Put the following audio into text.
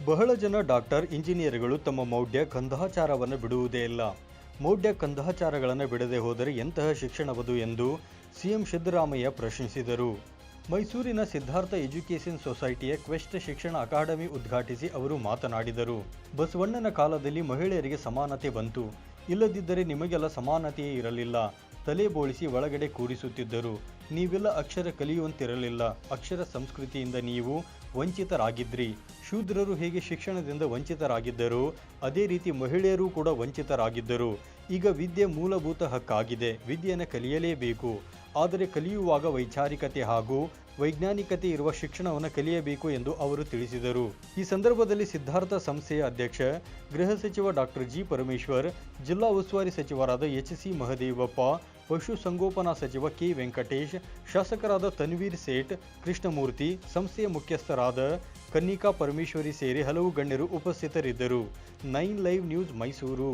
ಬಹಳ ಜನ ಡಾಕ್ಟರ್ ಇಂಜಿನಿಯರ್ಗಳು ತಮ್ಮ ಮೌಢ್ಯ ಕಂದಾಚಾರವನ್ನು ಬಿಡುವುದೇ ಇಲ್ಲ. ಮೌಢ್ಯ ಕಂದಾಚಾರಗಳನ್ನು ಬಿಡದೆ ಹೋದರೆ ಎಂತಹ ಶಿಕ್ಷಣವದು ಎಂದು ಸಿಎಂ ಸಿದ್ದರಾಮಯ್ಯ ಪ್ರಶ್ನಿಸಿದರು. ಮೈಸೂರಿನ ಸಿದ್ಧಾರ್ಥ ಎಜುಕೇಷನ್ ಸೊಸೈಟಿಯ ಕ್ವೆಸ್ಟ್ ಶಿಕ್ಷಣ ಅಕಾಡೆಮಿ ಉದ್ಘಾಟಿಸಿ ಅವರು ಮಾತನಾಡಿದರು. ಬಸವಣ್ಣನ ಕಾಲದಲ್ಲಿ ಮಹಿಳೆಯರಿಗೆ ಸಮಾನತೆ ಬಂತು, ಇಲ್ಲದಿದ್ದರೆ ನಿಮಗೆಲ್ಲ ಸಮಾನತೆಯೇ ಇರಲಿಲ್ಲ. ತಲೆ ಬೋಳಿಸಿ ಒಳಗಡೆ ಕೂರಿಸುತ್ತಿದ್ದರು. ನೀವೆಲ್ಲ ಅಕ್ಷರ ಕಲಿಯುವಂತಿರಲಿಲ್ಲ. ಅಕ್ಷರ ಸಂಸ್ಕೃತಿಯಿಂದ ನೀವು ವಂಚಿತರಾಗಿದ್ರಿ. ಶೂದ್ರರು ಹೇಗೆ ಶಿಕ್ಷಣದಿಂದ ವಂಚಿತರಾಗಿದ್ದರು, ಅದೇ ರೀತಿ ಮಹಿಳೆಯರು ಕೂಡ ವಂಚಿತರಾಗಿದ್ದರು. ಈಗ ವಿದ್ಯೆ ಮೂಲಭೂತ ಹಕ್ಕಾಗಿದೆ. ವಿದ್ಯೆಯನ್ನು ಕಲಿಯಲೇಬೇಕು. ಆದರೆ ಕಲಿಯುವಾಗ ವೈಚಾರಿಕತೆ ಹಾಗೂ ವೈಜ್ಞಾನಿಕತೆ ಇರುವ ಶಿಕ್ಷಣವನ್ನು ಕಲಿಯಬೇಕು ಎಂದು ಅವರು ತಿಳಿಸಿದರು. ಈ ಸಂದರ್ಭದಲ್ಲಿ ಸಿದ್ಧಾರ್ಥ ಸಂಸ್ಥೆಯ ಅಧ್ಯಕ್ಷ ಗೃಹ ಸಚಿವ ಡಾಕ್ಟರ್ ಜಿ ಪರಮೇಶ್ವರ್, ಜಿಲ್ಲಾ ಉಸ್ತುವಾರಿ ಸಚಿವರಾದ ಎಚ್.ಸಿ. ಮಹದೇವಪ್ಪ, ಪಶುಸಂಗೋಪನಾ ಸಚಿವ ಕೆ. ವೆಂಕಟೇಶ್, ಶಾಸಕರಾದ ತನ್ವೀರ್ ಸೇಠ್, ಕೃಷ್ಣಮೂರ್ತಿ, ಸಂಸ್ಥೆಯ ಮುಖ್ಯಸ್ಥರಾದ ಕನ್ನಿಕಾ ಪರಮೇಶ್ವರಿ ಸೇರಿ ಹಲವು ಗಣ್ಯರು ಉಪಸ್ಥಿತರಿದ್ದರು. 9 ಲೈವ್ ನ್ಯೂಸ್ ಮೈಸೂರು.